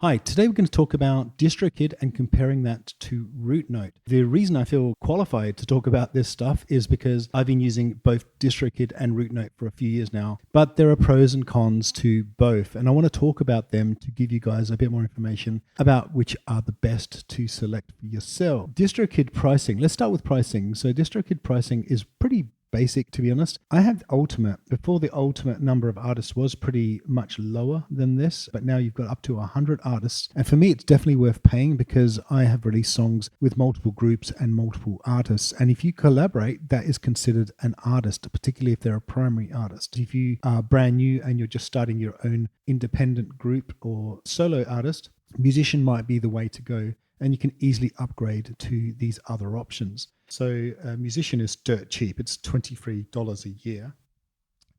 Hi, today we're going to talk about Distrokid and comparing that to Routenote. The reason I feel qualified to talk about this stuff is because I've been using both Distrokid and Routenote for a few years now, but there are pros and cons to both, and I want to talk about them to give you guys a bit more information about which are the best to select for yourself. Distrokid pricing. Let's start with pricing. So Distrokid pricing is pretty basic, to be honest. I have Ultimate. Before, the Ultimate number of artists was pretty much lower than this, but now you've got up to 100 artists. And for me, it's definitely worth paying because I have released songs with multiple groups and multiple artists. And if you collaborate, that is considered an artist, particularly if they're a primary artist. If you are brand new and you're just starting your own independent group or solo artist, musician might be the way to go. And you can easily upgrade to these other options. So Musician is dirt cheap. It's $23 a year.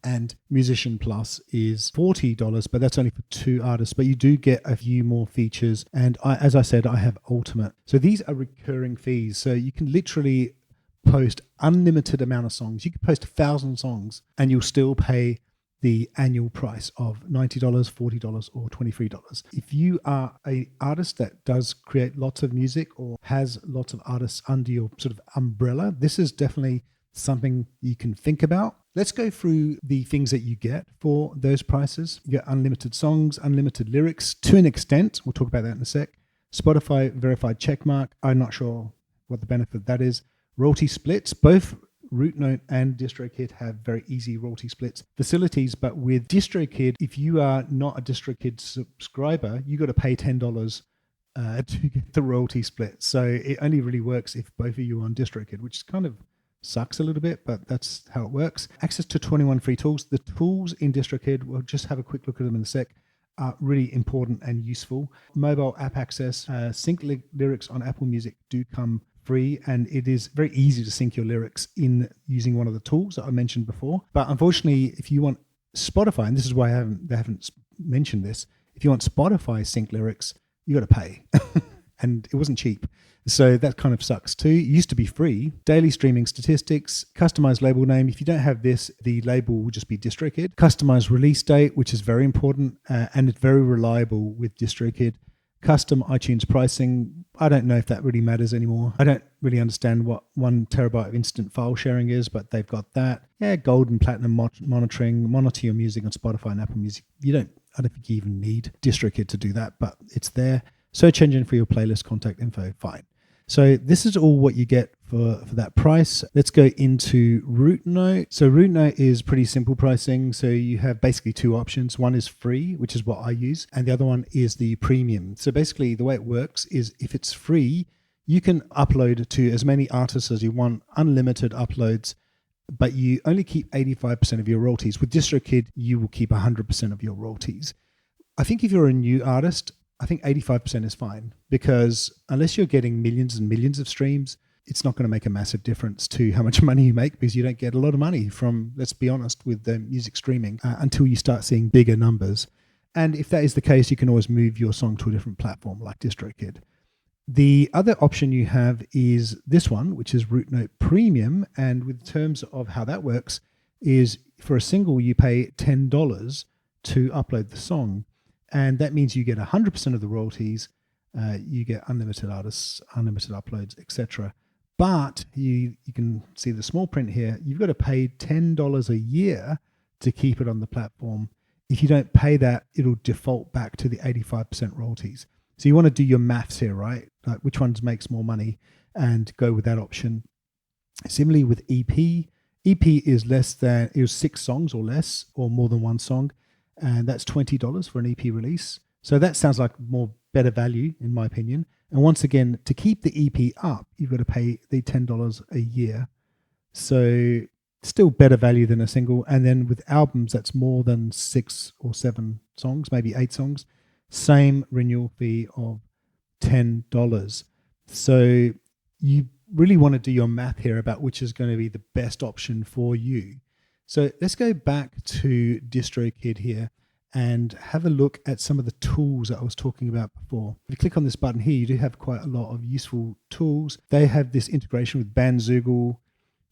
And Musician Plus is $40, but that's only for 2 artists. But you do get a few more features. And as I said, I have Ultimate. So these are recurring fees. So you can literally post unlimited amount of songs. You could post 1,000 songs and you'll still pay the annual price of $90, $40, or $23. If you are an artist that does create lots of music or has lots of artists under your sort of umbrella, this is definitely something you can think about. Let's go through the things that you get for those prices. You get unlimited songs, unlimited lyrics to an extent. We'll talk about that in a sec. Spotify verified checkmark. I'm not sure what the benefit of that is. Royalty splits. Both Routenote and Distrokid have very easy royalty splits facilities, but with Distrokid, if you are not a Distrokid subscriber, you got to pay $10 to get the royalty split. So it only really works if both of you are on Distrokid, which kind of sucks a little bit, but that's how it works. Access to 21 free tools. The tools in Distrokid, we'll just have a quick look at them in a sec, are really important and useful. Mobile app access, sync lyrics on Apple Music do come free, and it is very easy to sync your lyrics in using one of the tools that I mentioned before. But unfortunately, if you want Spotify, and this is why they haven't mentioned this, if you want Spotify sync lyrics, you got to pay. And it wasn't cheap. So that kind of sucks too. It used to be free. Daily streaming statistics, customized label name. If you don't have this, the label will just be Distrokid. Customized release date, which is very important, and it's very reliable with Distrokid. Custom iTunes pricing. I don't know if that really matters anymore. I don't really understand what 1 terabyte of instant file sharing is, but they've got that. Yeah, gold and platinum monitoring, monitor your music on Spotify and Apple Music. I don't think you even need Distrokid to do that, but it's there. Search engine for your playlist, contact info, fine. So this is all what you get for that price. Let's go into Routenote. So Routenote is pretty simple pricing. So you have basically 2 options. One is free, which is what I use, and the other one is the premium. So basically the way it works is if it's free, you can upload to as many artists as you want, unlimited uploads, but you only keep 85% of your royalties. With Distrokid, you will keep 100% of your royalties. I think if you're a new artist, I think 85% is fine, because unless you're getting millions and millions of streams, it's not going to make a massive difference to how much money you make, because you don't get a lot of money from, let's be honest, with the music streaming until you start seeing bigger numbers. And if that is the case, you can always move your song to a different platform like Distrokid. The other option you have is this one, which is Routenote Premium. And with terms of how that works is for a single, you pay $10 to upload the song. And that means you get 100% of the royalties, you get unlimited artists, unlimited uploads, etc. But you can see the small print here, you've got to pay $10 a year to keep it on the platform. If you don't pay that, it'll default back to the 85% royalties. So you want to do your maths here, right? Like which ones makes more money, and go with that option. Similarly with EP is less than, it was 6 songs or less, or more than 1 song. And that's $20 for an EP release. So that sounds like better value, in my opinion. And once again, to keep the EP up, you've got to pay the $10 a year. So still better value than a single. And then with albums, that's more than 6 or 7 songs, maybe 8 songs. Same renewal fee of $10. So you really want to do your math here about which is going to be the best option for you. So let's go back to Distrokid here and have a look at some of the tools that I was talking about before. If you click on this button here, you do have quite a lot of useful tools. They have this integration with Bandzoogle.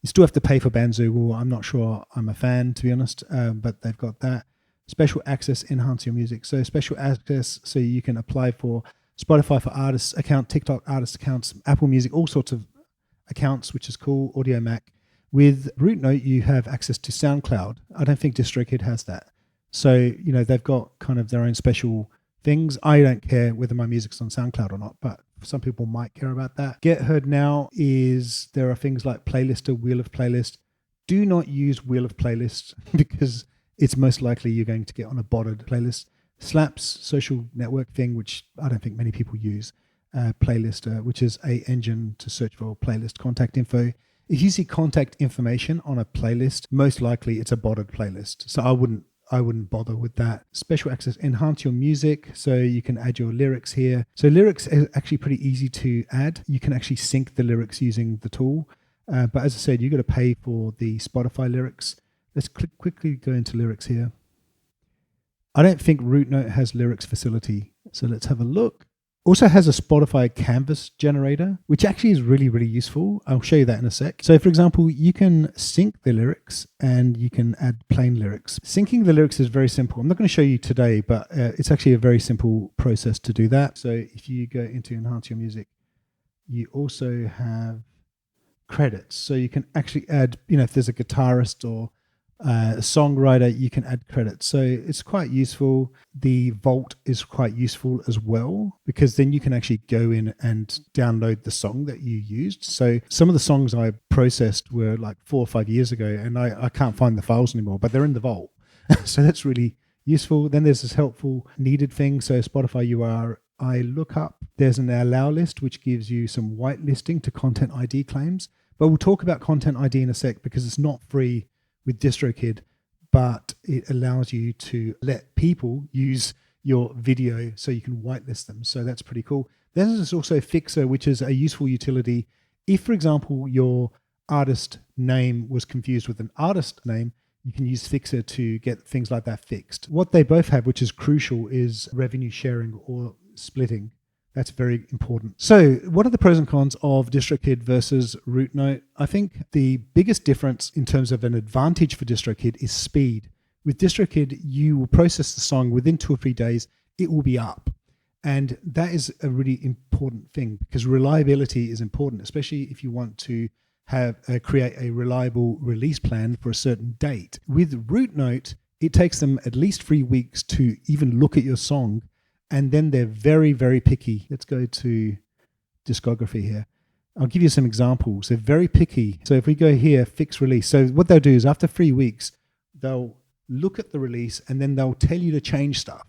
You still have to pay for Bandzoogle. I'm not sure I'm a fan, to be honest, but they've got that. special access, enhance your music. So special access, so you can apply for Spotify for artists account, TikTok artist accounts, Apple Music, all sorts of accounts, which is cool, Audio Mac. With Routenote, you have access to SoundCloud. I don't think Distrokid has that. So, they've got kind of their own special things. I don't care whether my music's on SoundCloud or not, but some people might care about that. Get Heard Now there are things like Playlister, Wheel of Playlist. Do not use Wheel of Playlist because it's most likely you're going to get on a botted playlist. Slaps, social network thing, which I don't think many people use. Playlister, which is a engine to search for playlist contact info. If you see contact information on a playlist, most likely it's a botted playlist. So I wouldn't bother with that. Special access, enhance your music, so you can add your lyrics here. So lyrics is actually pretty easy to add. You can actually sync the lyrics using the tool. But as I said, you've got to pay for the Spotify lyrics. Let's quickly go into lyrics here. I don't think Routenote has lyrics facility. So let's have a look. Also has a Spotify canvas generator, which actually is really, really useful. I'll show you that in a sec. So for example, you can sync the lyrics and you can add plain lyrics. Syncing the lyrics is very simple. I'm not going to show you today, but it's actually a very simple process to do that. So if you go into enhance your music, you also have credits. So you can actually add, if there's a guitarist or a songwriter, you can add credits. So it's quite useful. The vault is quite useful as well, because then you can actually go in and download the song that you used. So some of the songs I processed were like 4 or 5 years ago, and I can't find the files anymore, but they're in the vault. So that's really useful. Then there's this helpful needed thing. So Spotify URI lookup. There's an allow list, which gives you some whitelisting to content ID claims. But we'll talk about content ID in a sec, because it's not free with Distrokid, but it allows you to let people use your video so you can whitelist them. So that's pretty cool. Then there's also Fixer, which is a useful utility. If, for example, your artist name was confused with an artist name, you can use Fixer to get things like that fixed. What they both have, which is crucial, is revenue sharing or splitting. That's very important. So what are the pros and cons of Distrokid versus Routenote? I think the biggest difference in terms of an advantage for Distrokid is speed. With Distrokid, you will process the song within 2 or 3 days, it will be up. And that is a really important thing, because reliability is important, especially if you want to create a reliable release plan for a certain date. With Routenote, it takes them at least 3 weeks to even look at your song. And then they're very, very picky. Let's go to discography here. I'll give you some examples. They're very picky. So if we go here, fix release. So what they'll do is after 3 weeks, they'll look at the release and then they'll tell you to change stuff.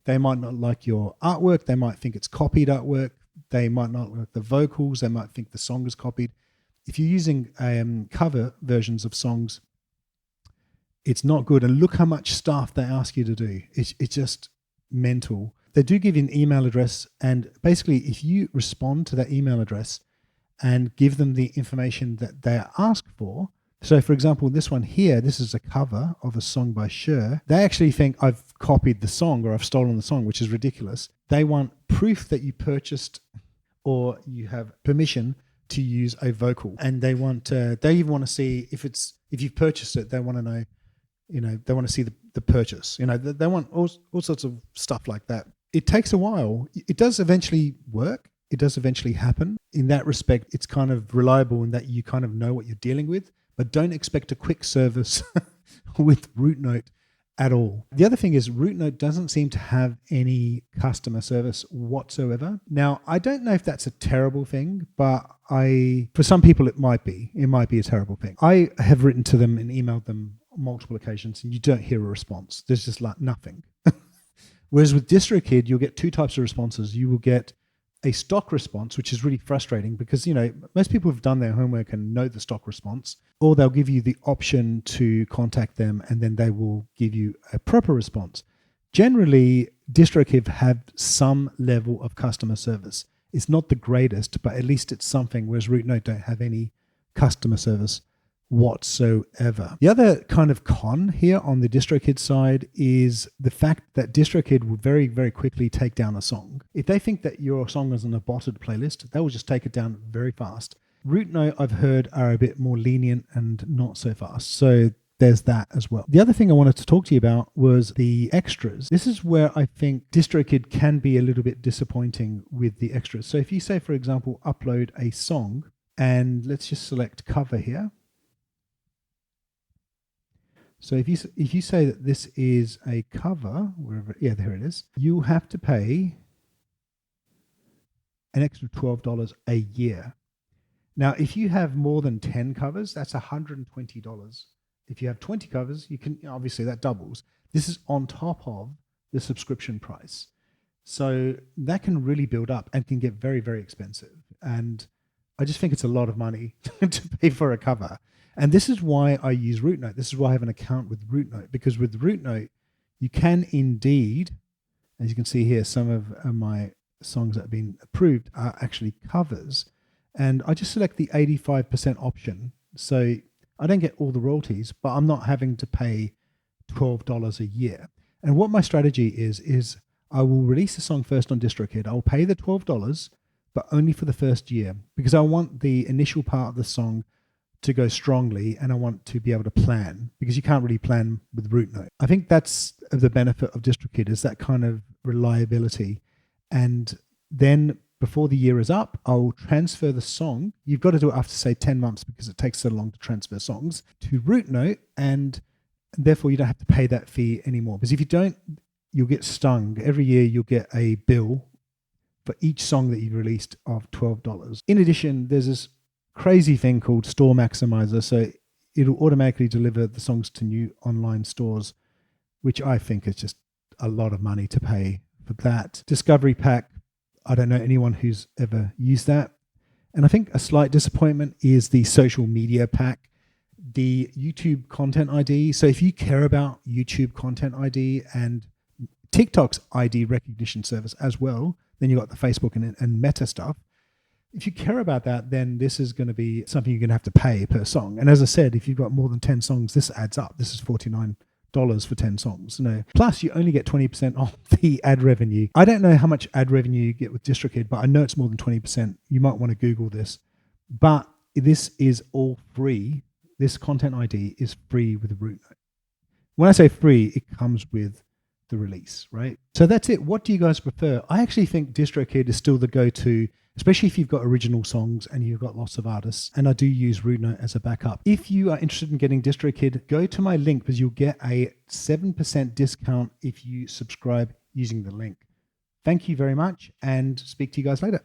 They might not like your artwork. They might think it's copied artwork. They might not like the vocals. They might think the song is copied. If you're using cover versions of songs, it's not good. And look how much stuff they ask you to do. It's just mental. They do give you an email address, and basically if you respond to that email address and give them the information that they ask for, so for example, this one here, this is a cover of a song by Cher. They actually think I've copied the song or I've stolen the song, which is ridiculous. They want proof that you purchased or you have permission to use a vocal, and they even want to see if you've purchased it. They want to know, they want to see the purchase. They want all sorts of stuff like that. It takes a while. It does eventually work. It does eventually happen. In that respect, it's kind of reliable in that you kind of know what you're dealing with, but don't expect a quick service with Routenote at all. The other thing is Routenote doesn't seem to have any customer service whatsoever. Now, I don't know if that's a terrible thing, but for some people it might be. It might be a terrible thing. I have written to them and emailed them on multiple occasions, and you don't hear a response. There's just like nothing. Whereas with Distrokid, you'll get 2 types of responses. You will get a stock response, which is really frustrating because, most people have done their homework and know the stock response, or they'll give you the option to contact them and then they will give you a proper response. Generally, Distrokid have some level of customer service. It's not the greatest, but at least it's something, whereas Routenote don't have any customer service whatsoever. The other kind of con here on the Distrokid side is the fact that Distrokid will very, very quickly take down a song. If they think that your song is on a botted playlist, they will just take it down very fast. Routenote, I've heard, are a bit more lenient and not so fast. So there's that as well. The other thing I wanted to talk to you about was the extras. This is where I think Distrokid can be a little bit disappointing with the extras. So if you say, for example, upload a song, and let's just select cover here. So if you say that this is a cover, wherever, yeah, there it is, you have to pay an extra $12 a year. Now, if you have more than 10 covers, that's $120. If you have 20 covers, you can, obviously that doubles. This is on top of the subscription price. So that can really build up and can get very, very expensive. And I just think it's a lot of money to pay for a cover. And this is why I use Routenote. This is why I have an account with Routenote, because with Routenote, you can indeed, as you can see here, some of my songs that have been approved are actually covers. And I just select the 85% option. So I don't get all the royalties, but I'm not having to pay $12 a year. And what my strategy is I will release the song first on Distrokid. I'll pay the $12, but only for the first year, because I want the initial part of the song to go strongly, and I want to be able to plan, because you can't really plan with Routenote. I think that's the benefit of Distrokid, is that kind of reliability. And then before the year is up, I'll transfer the song. You've got to do it after, say, 10 months, because it takes so long to transfer songs to Routenote, and therefore you don't have to pay that fee anymore. Because if you don't, you'll get stung. Every year you'll get a bill for each song that you've released of $12. In addition, there's this crazy thing called Store Maximizer. So it'll automatically deliver the songs to new online stores, which I think is just a lot of money to pay for that. Discovery Pack, I don't know anyone who's ever used that. And I think a slight disappointment is the social media pack, the YouTube content ID. So if you care about YouTube content ID and TikTok's ID recognition service as well, then you've got the Facebook and Meta stuff. If you care about that, then this is going to be something you're going to have to pay per song. And as I said, if you've got more than 10 songs, this adds up. This is $49 for 10 songs. No. Plus, you only get 20% off the ad revenue. I don't know how much ad revenue you get with Distrokid, but I know it's more than 20%. You might want to Google this. But this is all free. This content ID is free with Routenote. When I say free, it comes with the release, right? So that's it. What do you guys prefer? I actually think Distrokid is still the go-to, especially if you've got original songs and you've got lots of artists. And I do use Routenote as a backup. If you are interested in getting Distrokid, go to my link, because you'll get a 7% discount if you subscribe using the link. Thank you very much, and speak to you guys later.